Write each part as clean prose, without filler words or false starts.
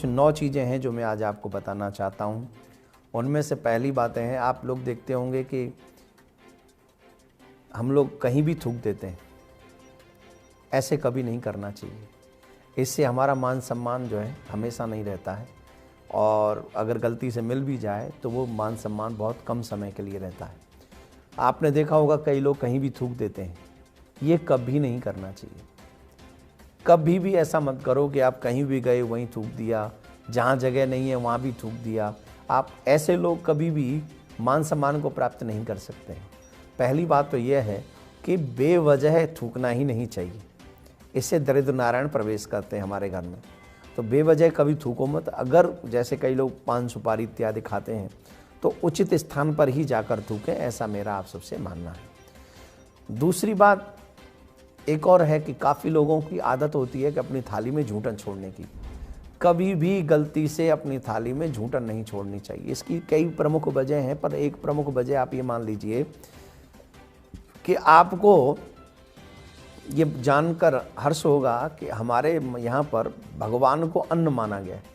कुछ 9 चीज़ें हैं जो मैं आज आपको बताना चाहता हूँ। उनमें से पहली बातें हैं, आप लोग देखते होंगे कि हम लोग कहीं भी थूक देते हैं। ऐसे कभी नहीं करना चाहिए। इससे हमारा मान सम्मान जो है हमेशा नहीं रहता है, और अगर गलती से मिल भी जाए तो वो मान सम्मान बहुत कम समय के लिए रहता है। आपने देखा होगा कई लोग कहीं भी थूक देते हैं। ये कभी नहीं करना चाहिए। कभी भी ऐसा मत करो कि आप कहीं भी गए वहीं थूक दिया, जहाँ जगह नहीं है वहाँ भी थूक दिया। आप ऐसे लोग कभी भी मान सम्मान को प्राप्त नहीं कर सकते हैं। पहली बात तो यह है कि बेवजह थूकना ही नहीं चाहिए। इससे दरिद्र नारायण प्रवेश करते हैं हमारे घर में। तो बेवजह कभी थूको मत। अगर जैसे कई लोग पान सुपारी इत्यादि खाते हैं तो उचित स्थान पर ही जाकर थूकें, ऐसा मेरा आप सबसे मानना है। दूसरी बात एक और है कि काफ़ी लोगों की आदत होती है कि अपनी थाली में झूठन छोड़ने की। कभी भी गलती से अपनी थाली में झूठन नहीं छोड़नी चाहिए। इसकी कई प्रमुख वजह हैं, पर एक प्रमुख वजह आप ये मान लीजिए कि आपको ये जानकर हर्ष होगा कि हमारे यहाँ पर भगवान को अन्न माना गया है।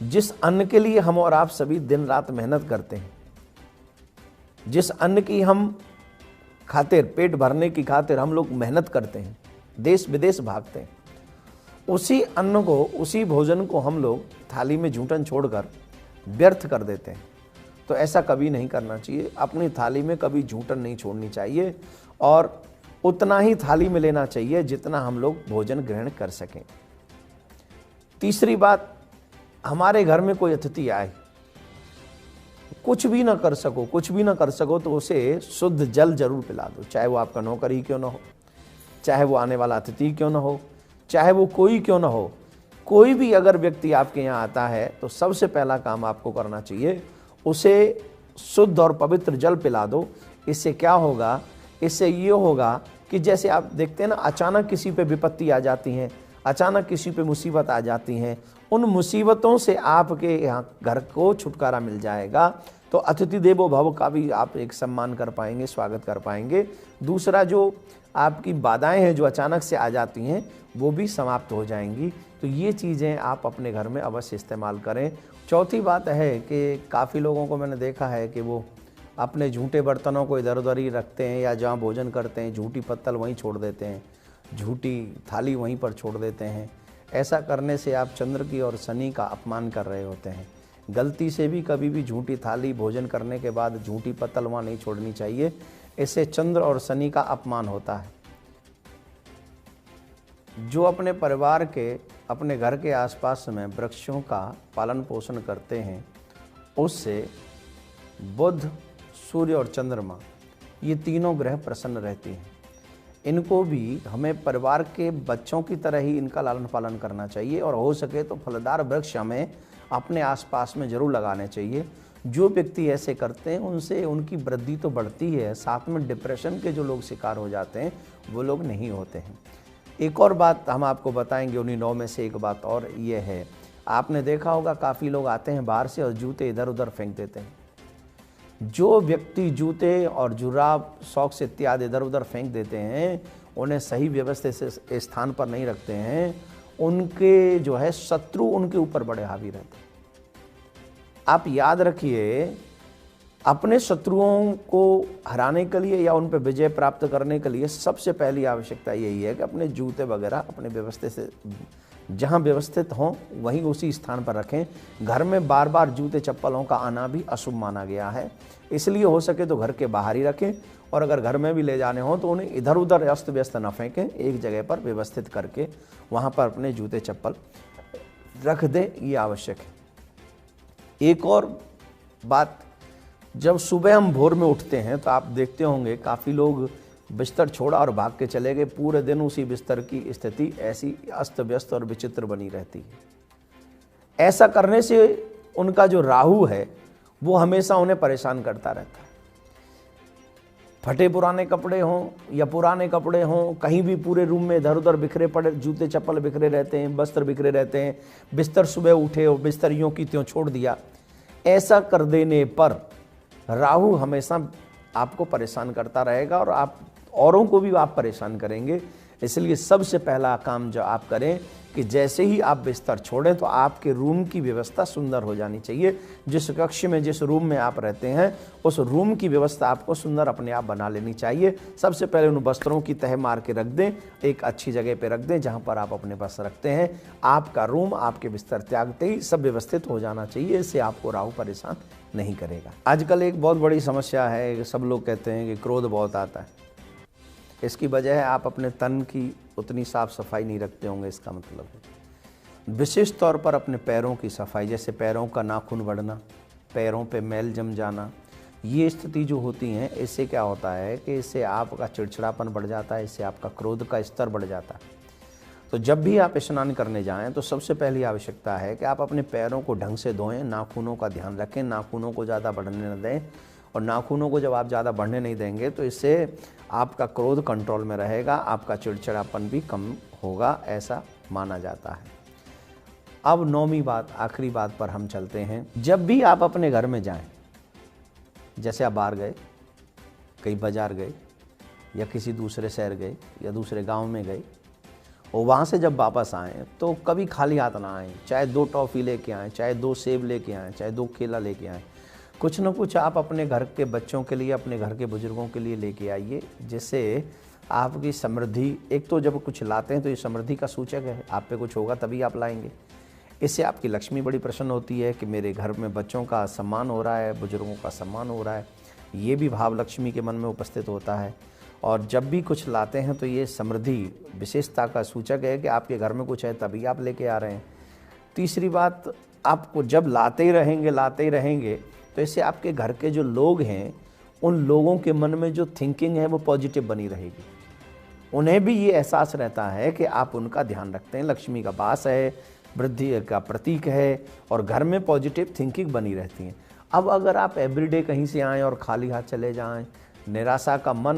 जिस अन्न के लिए हम और आप सभी दिन रात मेहनत करते हैं, जिस अन्न की हम खातिर, पेट भरने की खातिर हम लोग मेहनत करते हैं, देश विदेश भागते हैं, उसी अन्न को, उसी भोजन को हम लोग थाली में झूठन छोड़कर व्यर्थ कर देते हैं। तो ऐसा कभी नहीं करना चाहिए। अपनी थाली में कभी झूठन नहीं छोड़नी चाहिए और उतना ही थाली में लेना चाहिए जितना हम लोग भोजन ग्रहण कर सकें। तीसरी बात, हमारे घर में कोई अतिथि आए, कुछ भी ना कर सको तो उसे शुद्ध जल जरूर पिला दो। चाहे वो आपका नौकर ही क्यों ना हो, चाहे वो आने वाला अतिथि क्यों ना हो, चाहे वो कोई क्यों ना हो। कोई भी अगर व्यक्ति आपके यहाँ आता है तो सबसे पहला काम आपको करना चाहिए, उसे शुद्ध और पवित्र जल पिला दो। इससे क्या होगा? इससे ये होगा कि जैसे आप देखते हैं ना, अचानक किसी पे विपत्ति आ जाती है, अचानक किसी पे मुसीबत आ जाती हैं, उन मुसीबतों से आपके यहाँ घर को छुटकारा मिल जाएगा। तो अतिथि देवो भव का भी आप एक सम्मान कर पाएंगे, स्वागत कर पाएंगे। दूसरा, जो आपकी बाधाएं हैं जो अचानक से आ जाती हैं वो भी समाप्त हो जाएंगी। तो ये चीज़ें आप अपने घर में अवश्य इस्तेमाल करें। चौथी बात है कि काफ़ी लोगों को मैंने देखा है कि वो अपने झूठे बर्तनों को इधर उधर ही रखते हैं, या जहाँ भोजन करते हैं झूठी पत्तल वहीं छोड़ देते हैं, झूठी थाली वहीं पर छोड़ देते हैं। ऐसा करने से आप चंद्र की और शनि का अपमान कर रहे होते हैं। गलती से भी कभी भी झूठी थाली भोजन करने के बाद झूठी पत्तल वहाँ नहीं छोड़नी चाहिए। इससे चंद्र और शनि का अपमान होता है। जो अपने परिवार के, अपने घर के आसपास में वृक्षों का पालन पोषण करते हैं, उससे बुध, सूर्य और चंद्रमा, ये तीनों ग्रह प्रसन्न रहते हैं। इनको भी हमें परिवार के बच्चों की तरह ही इनका लालन पालन करना चाहिए, और हो सके तो फलदार वृक्ष हमें अपने आसपास में जरूर लगाने चाहिए। जो व्यक्ति ऐसे करते हैं उनसे उनकी वृद्धि तो बढ़ती है, साथ में डिप्रेशन के जो लोग शिकार हो जाते हैं वो लोग नहीं होते हैं। एक और बात हम आपको बताएंगे, उन्हीं 9 में से एक बात और ये है, आपने देखा होगा काफ़ी लोग आते हैं बाहर से और जूते इधर उधर फेंक देते हैं। जो व्यक्ति जूते और जुराब, सॉक्स इत्यादि इधर उधर फेंक देते हैं, उन्हें सही व्यवस्थित स्थान पर नहीं रखते हैं, उनके जो है शत्रु उनके ऊपर बड़े हावी रहते हैं। आप याद रखिए, अपने शत्रुओं को हराने के लिए या उन पर विजय प्राप्त करने के लिए सबसे पहली आवश्यकता यही है कि अपने जूते वगैरह अपने व्यवस्थित से, जहाँ व्यवस्थित हों वहीं उसी स्थान पर रखें। घर में बार बार जूते चप्पलों का आना भी अशुभ माना गया है, इसलिए हो सके तो घर के बाहर ही रखें, और अगर घर में भी ले जाने हों तो उन्हें इधर उधर अस्त व्यस्त न फेंकें, एक जगह पर व्यवस्थित करके वहाँ पर अपने जूते चप्पल रख दें, ये आवश्यक है। एक और बात, जब सुबह हम भोर में उठते हैं तो आप देखते होंगे काफ़ी लोग बिस्तर छोड़ा और भाग के चले गए, पूरे दिन उसी बिस्तर की स्थिति ऐसी अस्त व्यस्त और विचित्र बनी रहती है। ऐसा करने से उनका जो राहु है वो हमेशा उन्हें परेशान करता रहता है। फटे पुराने कपड़े हों या पुराने कपड़े हों, कहीं भी पूरे रूम में इधर उधर बिखरे पड़े जूते चप्पल बिखरे रहते हैं, वस्त्र बिखरे रहते हैं, बिस्तर सुबह उठे और बिस्तर यूं की त्यों छोड़ दिया। ऐसा कर देने पर राहु हमेशा आपको परेशान करता रहेगा और आप औरों को भी आप परेशान करेंगे। इसलिए सबसे पहला काम जो आप करें कि जैसे ही आप बिस्तर छोड़ें तो आपके रूम की व्यवस्था सुंदर हो जानी चाहिए। जिस कक्ष में, जिस रूम में आप रहते हैं, उस रूम की व्यवस्था आपको सुंदर अपने आप बना लेनी चाहिए। सबसे पहले उन वस्त्रों की तह मार के रख दें, एक अच्छी जगह पे रख दें जहां पर आप अपने वस्त्र रखते हैं। आपका रूम आपके बिस्तर त्यागते ही सब व्यवस्थित हो जाना चाहिए। इससे आपको राहु परेशान नहीं करेगा। आजकल एक बहुत बड़ी समस्या है, सब लोग कहते हैं कि क्रोध बहुत आता है। इसकी वजह है आप अपने तन की उतनी साफ सफाई नहीं रखते होंगे। इसका मतलब है विशेष तौर पर अपने पैरों की सफाई, जैसे पैरों का नाखून बढ़ना, पैरों पे मैल जम जाना, ये स्थिति जो होती हैं, इससे क्या होता है कि इससे आपका चिड़चिड़ापन बढ़ जाता है, इससे आपका क्रोध का स्तर बढ़ जाता है। तो जब भी आप स्नान करने जाएं तो सबसे पहली आवश्यकता है कि आप अपने पैरों को ढंग से धोएं, नाखूनों का ध्यान रखें, नाखूनों को ज़्यादा बढ़ने न दें। और नाखूनों को जब आप ज़्यादा बढ़ने नहीं देंगे तो इससे आपका क्रोध कंट्रोल में रहेगा, आपका चिड़चिड़ापन भी कम होगा, ऐसा माना जाता है। अब 9वीं बात, आखिरी बात पर हम चलते हैं। जब भी आप अपने घर में जाएं, जैसे आप बाहर गए, कहीं बाजार गए या किसी दूसरे शहर गए या दूसरे गांव में गए और वहाँ से जब वापस आएँ तो कभी खाली हाथ ना आएँ। चाहे 2 टॉफ़ी लेके आएँ, चाहे 2 सेब लेके आएँ, चाहे 2 केला लेके आएँ, कुछ न कुछ आप अपने घर के बच्चों के लिए, अपने घर के बुजुर्गों के लिए लेके आइए, जिससे आपकी समृद्धि, एक तो जब कुछ लाते हैं तो ये समृद्धि का सूचक है, आप पे कुछ होगा तभी आप लाएंगे। इससे आपकी लक्ष्मी बड़ी प्रसन्न होती है कि मेरे घर में बच्चों का सम्मान हो रहा है, बुजुर्गों का सम्मान हो रहा है। ये भी भाव लक्ष्मी के मन में उपस्थित होता है। और जब भी कुछ लाते हैं तो ये समृद्धि विशेषता का सूचक है कि आपके घर में कुछ है तभी आप लेके आ रहे हैं। तीसरी बात, आपको जब लाते ही रहेंगे तो इससे आपके घर के जो लोग हैं, उन लोगों के मन में जो थिंकिंग है वो पॉजिटिव बनी रहेगी। उन्हें भी ये एहसास रहता है कि आप उनका ध्यान रखते हैं, लक्ष्मी का वास है, वृद्धि का प्रतीक है और घर में पॉजिटिव थिंकिंग बनी रहती है। अब अगर आप एवरीडे कहीं से आएँ और खाली हाथ चले जाएँ, निराशा का मन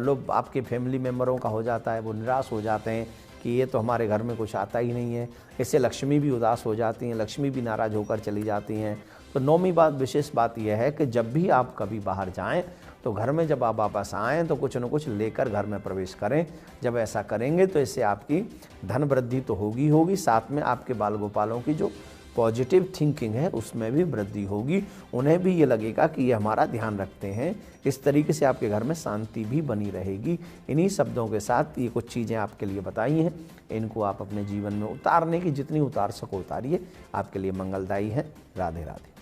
लोग आपके फैमिली मेम्बरों का हो जाता है, वो निराश हो जाते हैं कि ये तो हमारे घर में कुछ आता ही नहीं है। इससे लक्ष्मी भी उदास हो जाती हैं, लक्ष्मी भी नाराज़ होकर चली जाती हैं। तो 9वीं बात, विशेष बात यह है कि जब भी आप कभी बाहर जाएं तो घर में जब आप वापस आएँ तो कुछ न कुछ लेकर घर में प्रवेश करें। जब ऐसा करेंगे तो इससे आपकी धन वृद्धि तो होगी, साथ में आपके बाल गोपालों की जो पॉजिटिव थिंकिंग है उसमें भी वृद्धि होगी। उन्हें भी ये लगेगा कि ये हमारा ध्यान रखते हैं। इस तरीके से आपके घर में शांति भी बनी रहेगी। इन्हीं शब्दों के साथ ये कुछ चीज़ें आपके लिए बताई हैं, इनको आप अपने जीवन में उतारने की जितनी उतार सको उतारिए, आपके लिए मंगलदायी है। राधे राधे।